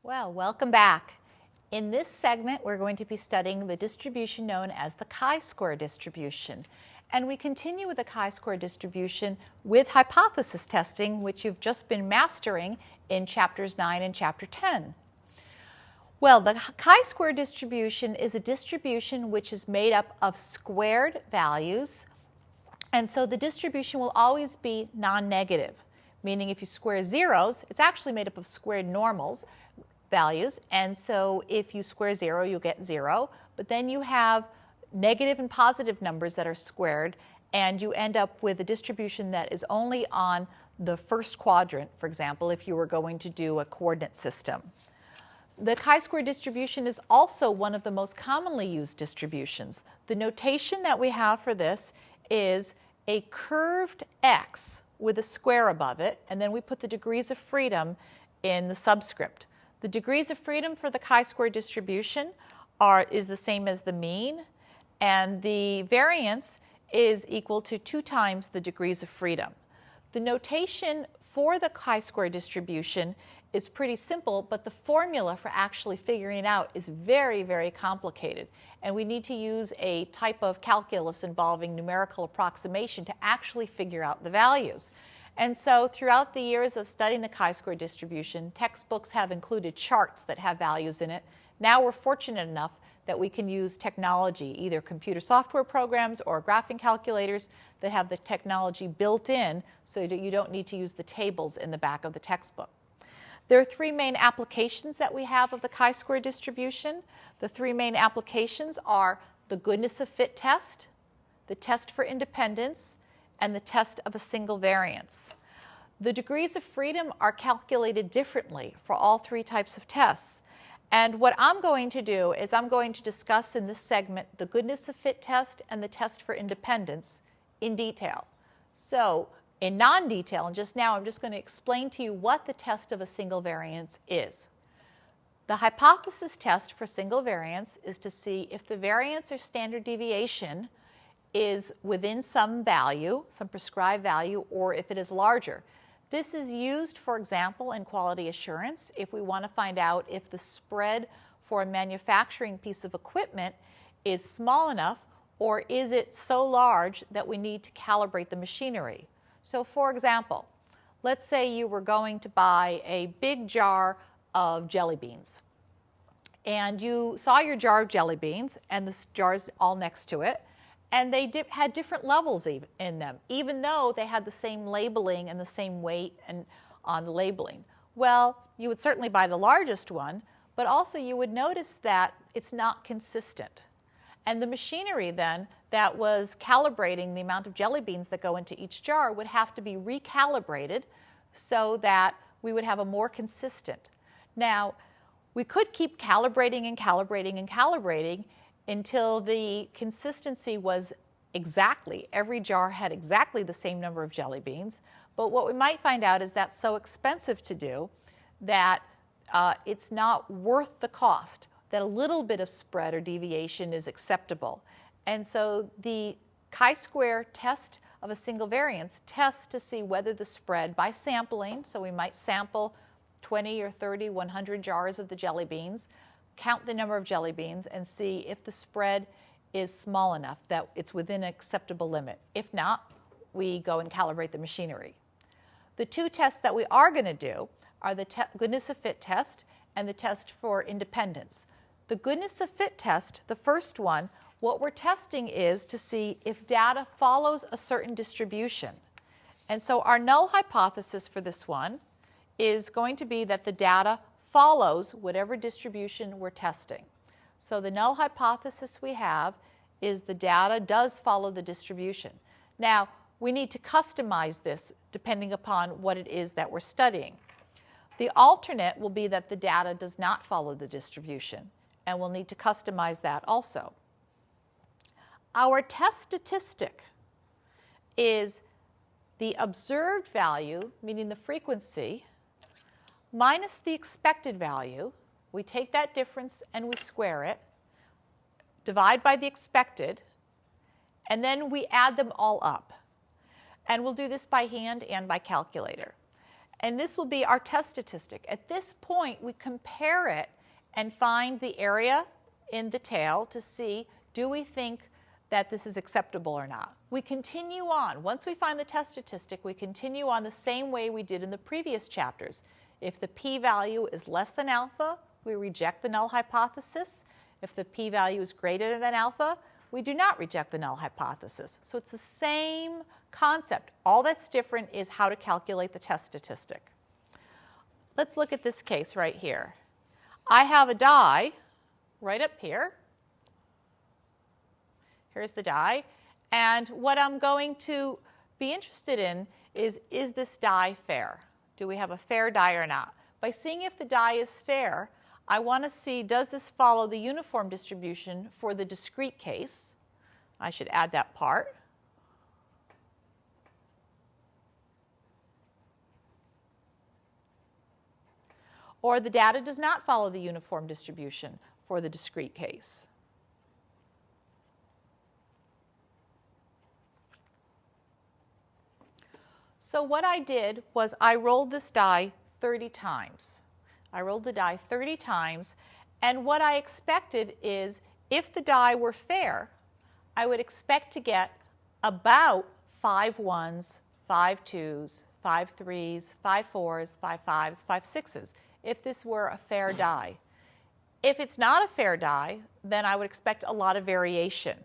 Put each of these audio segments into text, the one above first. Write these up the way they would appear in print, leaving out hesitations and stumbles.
Well, welcome back. In this segment, we're going to be studying the distribution known as the chi-square distribution. And we continue with the chi-square distribution with hypothesis testing, which you've just been mastering in chapters 9 and chapter 10. Well, the chi-square distribution is a distribution which is made up of squared values. And so the distribution will always be non-negative, meaning if you square zeros, it's actually made up of squared normals values. And so if you square 0, you'll get 0. But then you have negative and positive numbers that are squared, and you end up with a distribution that is only on the first quadrant, for example, if you were going to do a coordinate system. The chi-square distribution is also one of the most commonly used distributions. The notation that we have for this is a curved x with a square above it, and then we put the degrees of freedom in the subscript. The degrees of freedom for the chi-square distribution is the same as the mean, and the variance is equal to 2 times the degrees of freedom. The notation for the chi-square distribution is pretty simple, but the formula for actually figuring it out is very, very complicated. And we need to use a type of calculus involving numerical approximation to actually figure out the values. And so throughout the years of studying the chi-square distribution, textbooks have included charts that have values in it. Now we're fortunate enough that we can use technology, either computer software programs or graphing calculators that have the technology built in so that you don't need to use the tables in the back of the textbook. There are 3 main applications that we have of the chi-square distribution. The 3 main applications are the goodness of fit test, the test for independence, and the test of a single variance. The degrees of freedom are calculated differently for all 3 types of tests. And what I'm going to do is I'm going to discuss in this segment the goodness of fit test and the test for independence in detail. So in non-detail, and just now I'm just going to explain to you what the test of a single variance is. The hypothesis test for single variance is to see if the variance or standard deviation is within some value, some prescribed value, or if it is larger. This is used, for example, in quality assurance if we want to find out if the spread for a manufacturing piece of equipment is small enough, or is it so large that we need to calibrate the machinery. So for example, let's say you were going to buy a big jar of jelly beans, and you saw your jar of jelly beans and the jar's all next to it, and they had different levels in them, even though they had the same labeling and the same weight on the labeling. Well, you would certainly buy the largest one, but also you would notice that it's not consistent. And the machinery then that was calibrating the amount of jelly beans that go into each jar would have to be recalibrated so that we would have a more consistent. Now, we could keep calibrating and calibrating and calibrating until the consistency was exactly, every jar had exactly the same number of jelly beans. But what we might find out is that's so expensive to do that it's not worth the cost, that a little bit of spread or deviation is acceptable. And so the chi-square test of a single variance tests to see whether the spread by sampling, so we might sample 20 or 30, 100 jars of the jelly beans, count the number of jelly beans, and see if the spread is small enough that it's within an acceptable limit. If not, we go and calibrate the machinery. The 2 tests that we are going to do are the goodness of fit test and the test for independence. The goodness of fit test, the first one, what we're testing is to see if data follows a certain distribution. And so our null hypothesis for this one is going to be that the data follows whatever distribution we're testing. So the null hypothesis we have is the data does follow the distribution. Now, we need to customize this depending upon what it is that we're studying. The alternate will be that the data does not follow the distribution, and we'll need to customize that also. Our test statistic is the observed value, meaning the frequency, minus the expected value. We take that difference and we square it, divide by the expected, and then we add them all up. And we'll do this by hand and by calculator. And this will be our test statistic. At this point, we compare it and find the area in the tail to see, do we think that this is acceptable or not? We continue on. Once we find the test statistic, we continue on the same way we did in the previous chapters. If the p-value is less than alpha, we reject the null hypothesis. If the p-value is greater than alpha, we do not reject the null hypothesis. So it's the same concept. All that's different is how to calculate the test statistic. Let's look at this case right here. I have a die right up here. Here's the die. And what I'm going to be interested in is this die fair? Do we have a fair die or not? By seeing if the die is fair, I want to see, does this follow the uniform distribution for the discrete case? I should add that part. Or the data does not follow the uniform distribution for the discrete case. So what I did was I rolled this die 30 times. I rolled the die 30 times, and what I expected is if the die were fair, I would expect to get about 5 1s, 5 2s, 5 3s, 5 4s, 5 5s, 5 6s, if this were a fair die. If it's not a fair die, then I would expect a lot of variation.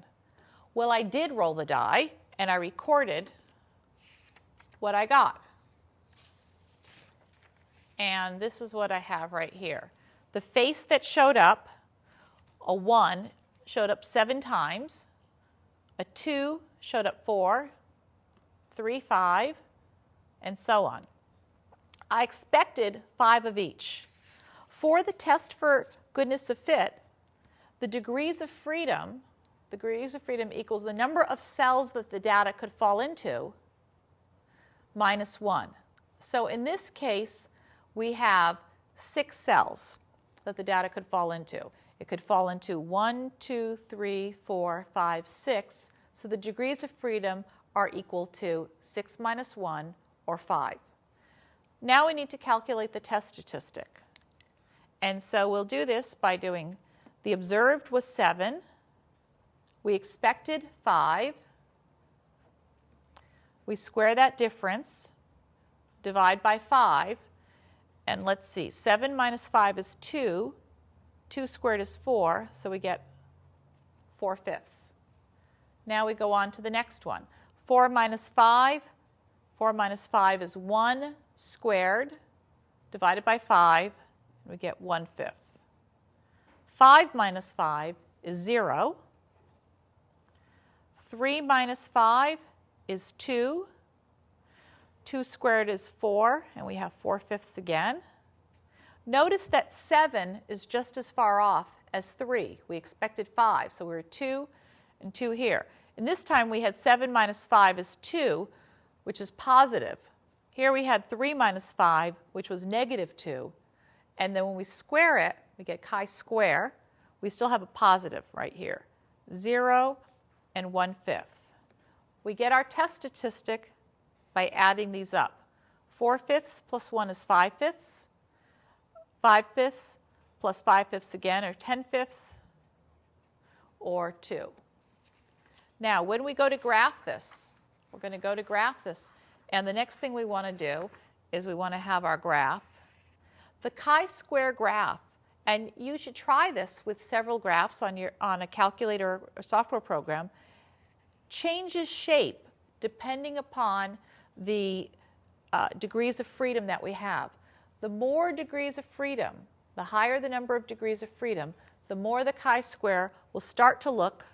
Well, I did roll the die, and I recorded what I got. And this is what I have right here. The face that showed up, a 1, showed up 7 times. A 2 showed up 4, 3, 5, and so on. I expected 5 of each. For the test for goodness of fit, the degrees of freedom equals the number of cells that the data could fall into minus 1. So in this case, we have 6 cells that the data could fall into. It could fall into 1, 2, 3, 4, 5, 6. So the degrees of freedom are equal to 6 minus 1, or 5. Now we need to calculate the test statistic. And so we'll do this by doing, the observed was 7. We expected 5. We square that difference, divide by 5, and let's see, 7 minus 5 is 2. 2 squared is 4, so we get 4/5. Now we go on to the next one. 4 minus 5 is 1 squared, divided by 5, and we get 1/5. 5 minus 5 is 0. 3 minus 5 is 2. 2 squared is 4, and we have 4/5 again. Notice that 7 is just as far off as 3. We expected 5, so we're 2 and 2 here. And this time we had 7 minus 5 is 2, which is positive. Here we had 3 minus 5, which was negative 2. And then when we square it, we get chi-square. We still have a positive right here, 0 and 1/5. We get our test statistic by adding these up. 4/5 plus 1 is 5/5. 5/5 plus 5/5 again are 10/5, or 2. Now, when we go to graph this, we're going to go to graph this. And the next thing we want to do is we want to have our graph. The chi-square graph, and you should try this with several graphs on a calculator or software program, changes shape depending upon the degrees of freedom that we have. The more degrees of freedom, the higher the number of degrees of freedom, the more the chi-square will start to look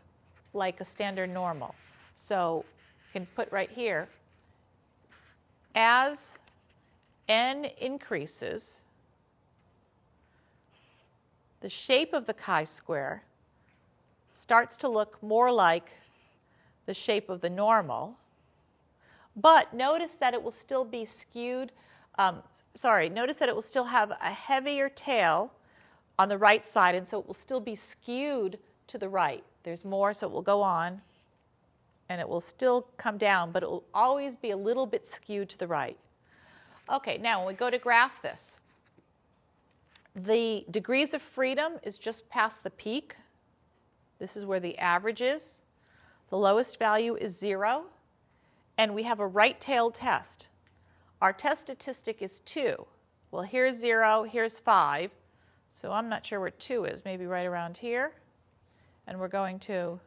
like a standard normal. So you can put right here, as n increases, the shape of the chi-square starts to look more like the shape of the normal. But notice that it will still be skewed. Notice that it will still have a heavier tail on the right side, and so it will still be skewed to the right. There's more, so it will go on, and it will still come down, but it will always be a little bit skewed to the right. Okay, now when we go to graph this, the degrees of freedom is just past the peak. This is where the average is. The lowest value is 0. And we have a right-tailed test. Our test statistic is 2. Well, here's 0, here's 5. So I'm not sure where 2 is, maybe right around here. And we're going to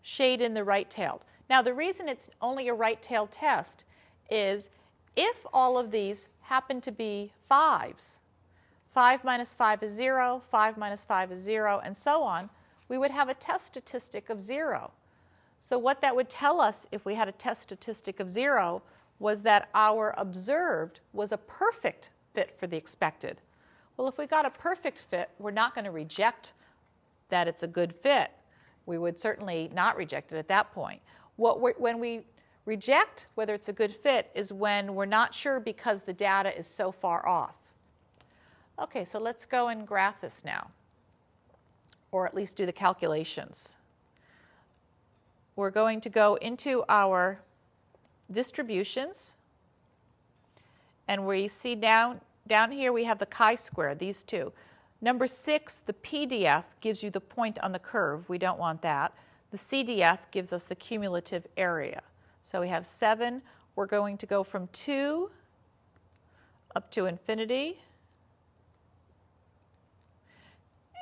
shade in the right-tailed. Now, the reason it's only a right-tailed test is if all of these happen to be 5s, 5 minus 5 is 0, 5 minus 5 is 0, and so on, we would have a test statistic of 0. So what that would tell us if we had a test statistic of 0 was that our observed was a perfect fit for the expected. Well, if we got a perfect fit, we're not going to reject that it's a good fit. We would certainly not reject it at that point. When we reject whether it's a good fit is when we're not sure because the data is so far off. Okay, so let's go and graph this now, or at least do the calculations. We're going to go into our distributions, and we see down here we have the chi-square, these two. Number 6, the PDF, gives you the point on the curve. We don't want that. The CDF gives us the cumulative area. So we have 7. We're going to go from 2 up to infinity.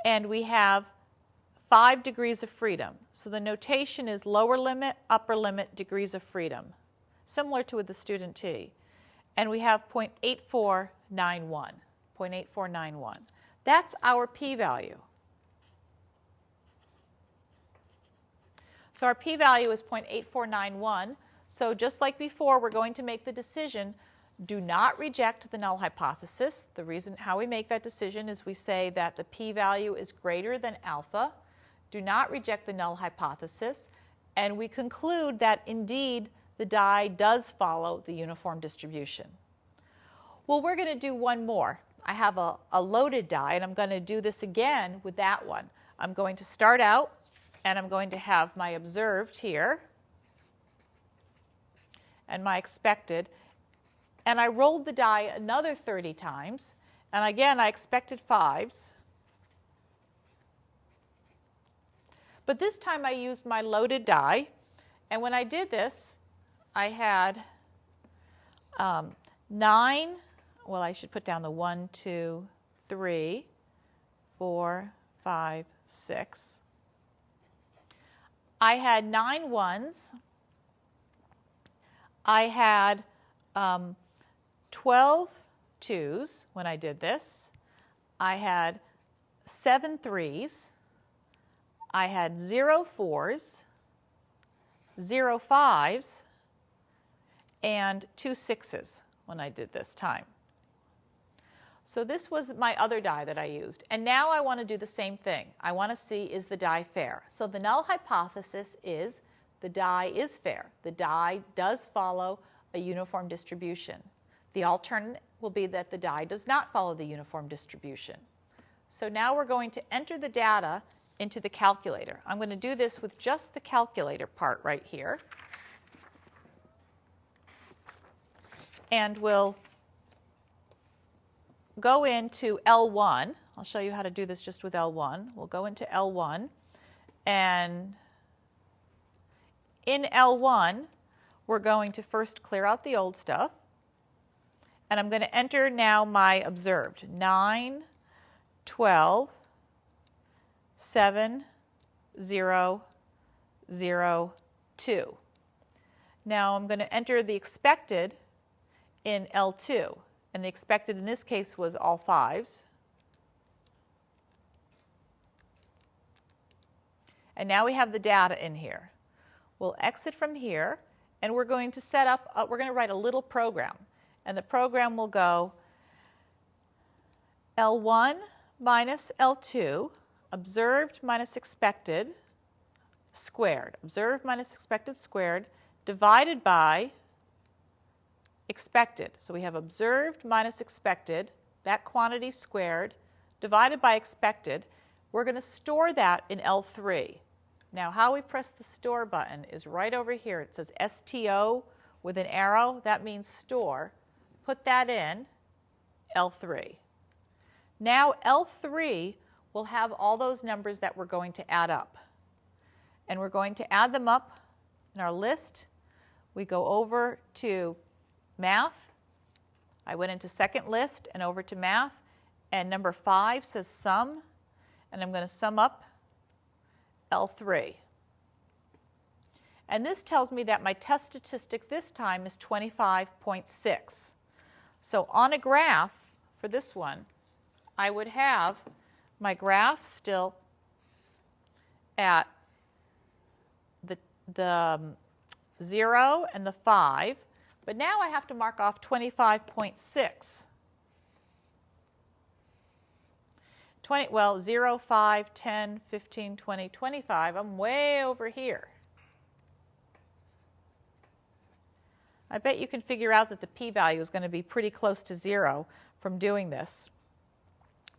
And we have 5 degrees of freedom. So the notation is lower limit, upper limit, degrees of freedom, similar to with the student t. And we have 0.8491. 0.8491. That's our p-value. So our p-value is 0.8491. So just like before, we're going to make the decision, do not reject the null hypothesis. The reason how we make that decision is we say that the p-value is greater than alpha. Do not reject the null hypothesis. And we conclude that indeed the die does follow the uniform distribution. Well, we're going to do one more. I have a loaded die, and I'm going to do this again with that one. I'm going to start out, and I'm going to have my observed here and my expected. And I rolled the die another 30 times. And again, I expected 5s. But this time I used my loaded die. And when I did this, I had 9. Well, I should put down the 1, 2, 3, 4, 5, 6. I had 9 ones. I had 12 2s when I did this. I had 7 3s. I had 0 4s, 0 5s, and 2 6s when I did this time. So this was my other die that I used. And now I want to do the same thing. I want to see, is the die fair? So the null hypothesis is the die is fair. The die does follow a uniform distribution. The alternate will be that the die does not follow the uniform distribution. So now we're going to enter the data into the calculator. I'm going to do this with just the calculator part right here. And we'll go into L1. I'll show you how to do this just with L1. We'll go into L1. And in L1, we're going to first clear out the old stuff. And I'm going to enter now my observed. 9, 12, 7, 0, 0, 2. Now I'm going to enter the expected in L2. And the expected in this case was all 5s. And now we have the data in here. We'll exit from here, and we're going to set up, we're going to write a little program. And the program will go L1 minus L2, observed minus expected squared. Observed minus expected squared divided by expected. So we have observed minus expected, that quantity squared, divided by expected. We're going to store that in L3. Now how we press the store button is right over here. It says STO with an arrow, that means store. Put that in, L3. Now L3 will have all those numbers that we're going to add up. And we're going to add them up in our list. We go over to math. I went into second list and over to math. And number 5 says sum. And I'm going to sum up L3. And this tells me that my test statistic this time is 25.6. So on a graph for this one, I would have my graph still at the 0 and the 5, but now I have to mark off 25.6. 0, 5, 10, 15, 20, 25. I'm way over here. I bet you can figure out that the p-value is going to be pretty close to 0 from doing this.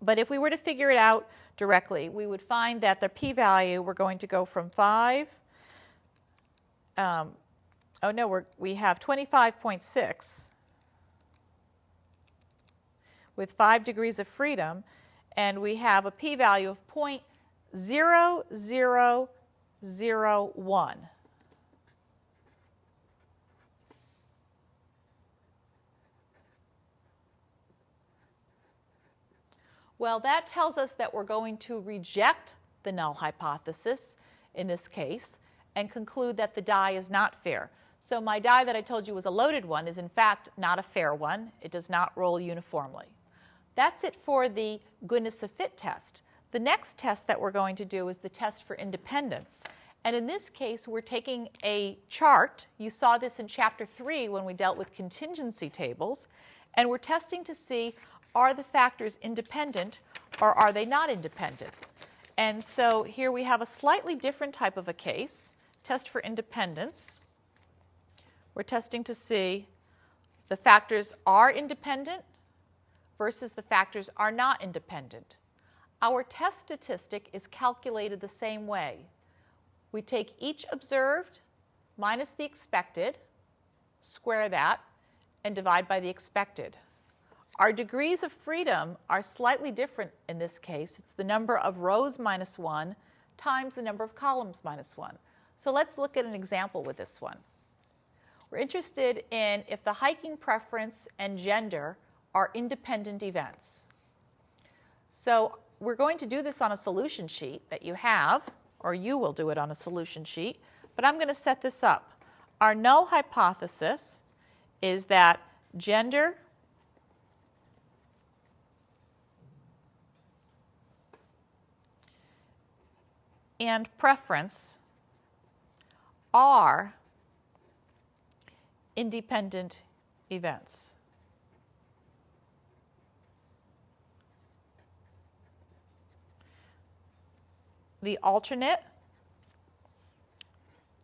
But if we were to figure it out directly, we would find that the p-value, we're going to go from 5. We have 25.6 with 5 degrees of freedom, and we have a p-value of 0.0001. Well, that tells us that we're going to reject the null hypothesis in this case and conclude that the die is not fair. So my die that I told you was a loaded one is in fact not a fair one. It does not roll uniformly. That's it for the goodness of fit test. The next test that we're going to do is the test for independence. And in this case, we're taking a chart. You saw this in Chapter 3 when we dealt with contingency tables. And we're testing to see, are the factors independent or are they not independent? And so here we have a slightly different type of a case, test for independence. We're testing to see the factors are independent versus the factors are not independent. Our test statistic is calculated the same way. We take each observed minus the expected, square that, and divide by the expected. Our degrees of freedom are slightly different in this case. It's the number of rows minus 1 times the number of columns minus 1. So let's look at an example with this one. We're interested in if the hiking preference and gender are independent events. So we're going to do this on a solution sheet that you have, or you will do it on a solution sheet, but I'm going to set this up. Our null hypothesis is that gender and preference are independent events. The alternate,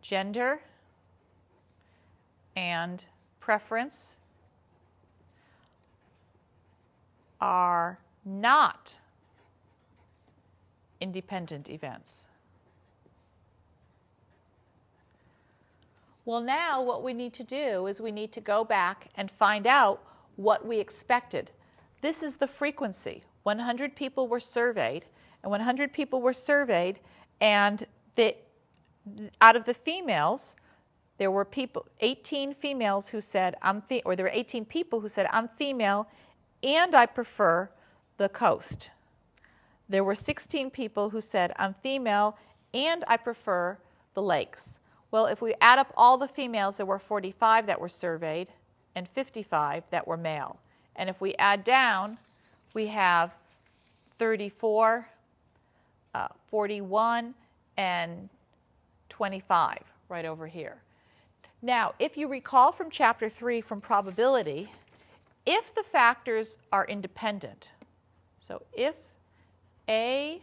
gender, and preference are not independent events. Well, now what we need to do is we need to go back and find out what we expected. This is the frequency. 100 people were surveyed, and 100 people were surveyed, and out of the females, there were 18 females who said, there were 18 people who said, I'm female and I prefer the coast. There were 16 people who said, I'm female and I prefer the lakes. Well, if we add up all the females, there were 45 that were surveyed and 55 that were male. And if we add down, we have 34, 41, and 25 right over here. Now, if you recall from Chapter 3 from probability, if the factors are independent, so if A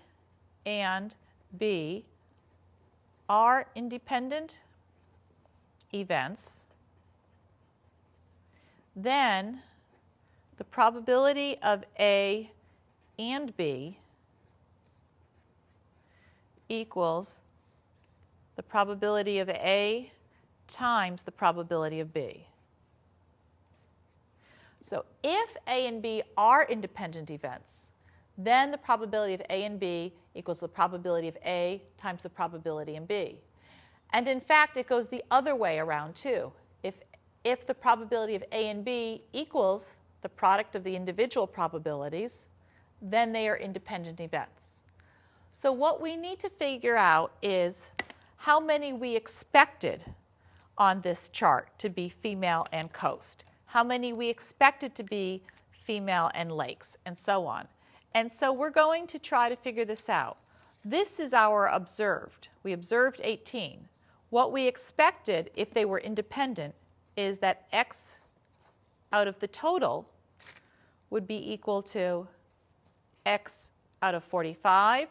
and B are independent events, then the probability of A and B equals the probability of A times the probability of B. So if A and B are independent events, then the probability of A and B equals the probability of A times the probability in B. And in fact, it goes the other way around too. If the probability of A and B equals the product of the individual probabilities, then they are independent events. So what we need to figure out is how many we expected on this chart to be female and coast, how many we expected to be female and lakes, and so on. And so we're going to try to figure this out. This is our observed. We observed 18. What we expected if they were independent is that x out of the total would be equal to x out of 45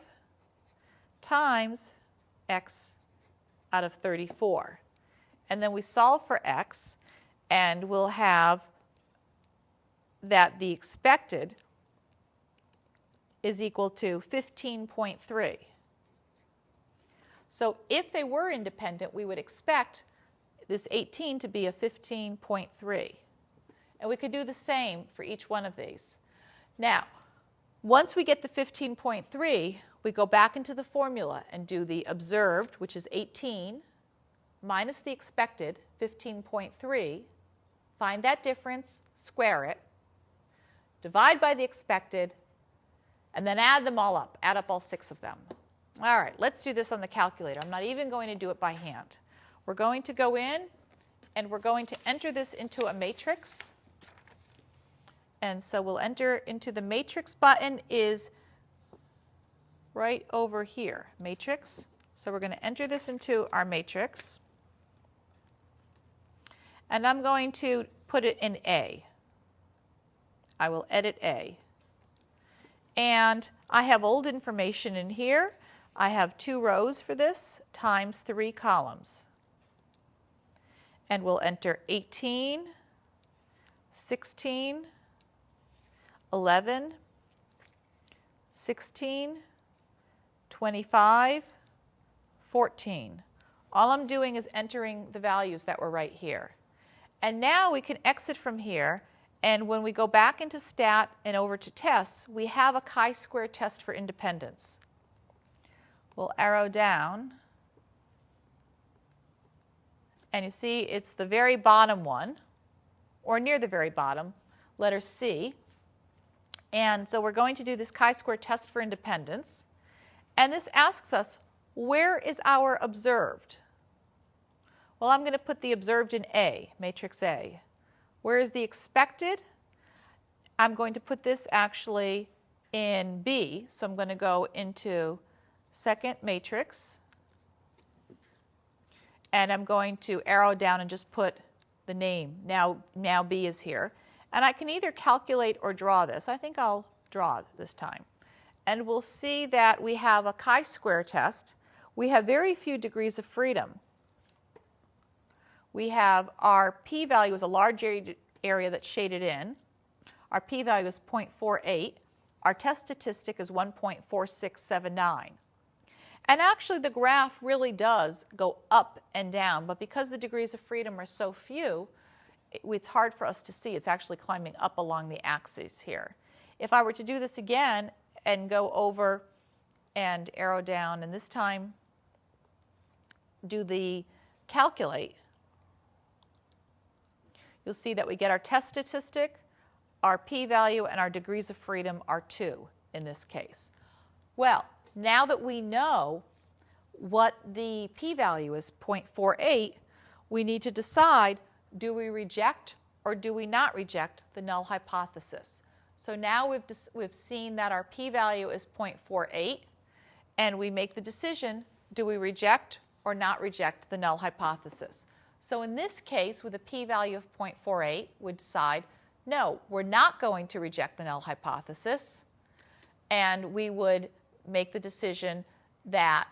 times x out of 34. And then we solve for x, and we'll have that the expected is equal to 15.3. So if they were independent, we would expect this 18 to be a 15.3. And we could do the same for each one of these. Now, once we get the 15.3, we go back into the formula and do the observed, which is 18, minus the expected, 15.3. Find that difference, square it, divide by the expected, and then add them all up. Add up all 6 of them. All right, let's do this on the calculator. I'm not even going to do it by hand. We're going to go in, and we're going to enter this into a matrix. And so we'll enter into the matrix button is right over here, matrix. So we're going to enter this into our matrix. And I'm going to put it in A. I will edit A. And I have old information in here. I have 2 rows for this times 3 columns. And we'll enter 18, 16, 11, 16, 25, 14. All I'm doing is entering the values that were right here. And now we can exit from here, and when we go back into stat and over to tests, we have a chi-square test for independence. We'll arrow down, and you see it's the very bottom one, or near the very bottom, letter C. And so we're going to do this chi-square test for independence. And this asks us, where is our observed? Well, I'm going to put the observed in A, matrix A. Where is the expected? I'm going to put this actually in B. So I'm going to go into second matrix. And I'm going to arrow down and just put the name. Now B is here. And I can either calculate or draw this. I think I'll draw this time. And we'll see that we have a chi-square test. We have very few degrees of freedom. We have our p-value is a large area that's shaded in. Our p-value is 0.48. Our test statistic is 1.4679. And actually, the graph really does go up and down. But because the degrees of freedom are so few, it's hard for us to see. It's actually climbing up along the axis here. If I were to do this again and go over and arrow down, and this time do the calculate, you'll see that we get our test statistic, our p-value, and our degrees of freedom are 2 in this case. Well, now that we know what the p-value is, 0.48, we need to decide, do we reject or do we not reject the null hypothesis? So now we've seen that our p-value is 0.48, and we make the decision, do we reject or not reject the null hypothesis? So in this case, with a p-value of 0.48, we decide, no, we're not going to reject the null hypothesis, and we would make the decision that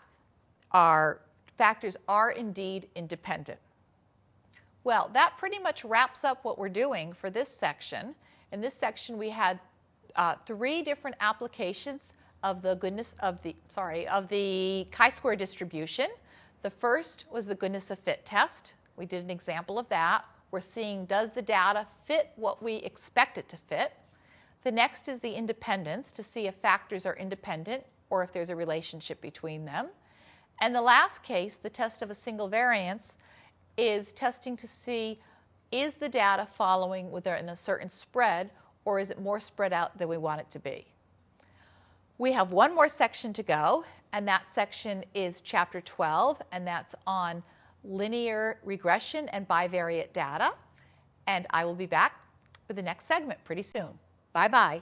our factors are indeed independent. Well, that pretty much wraps up what we're doing for this section. In this section, we had 3 different applications of the chi-square distribution. The first was the goodness of fit test. We did an example of that. We're seeing, does the data fit what we expect it to fit? The next is the independence, to see if factors are independent or if there's a relationship between them. And the last case, the test of a single variance, is testing to see, is the data following within a certain spread, or is it more spread out than we want it to be? We have one more section to go, and that section is Chapter 12, and that's on linear regression and bivariate data. And I will be back with the next segment pretty soon. Bye-bye.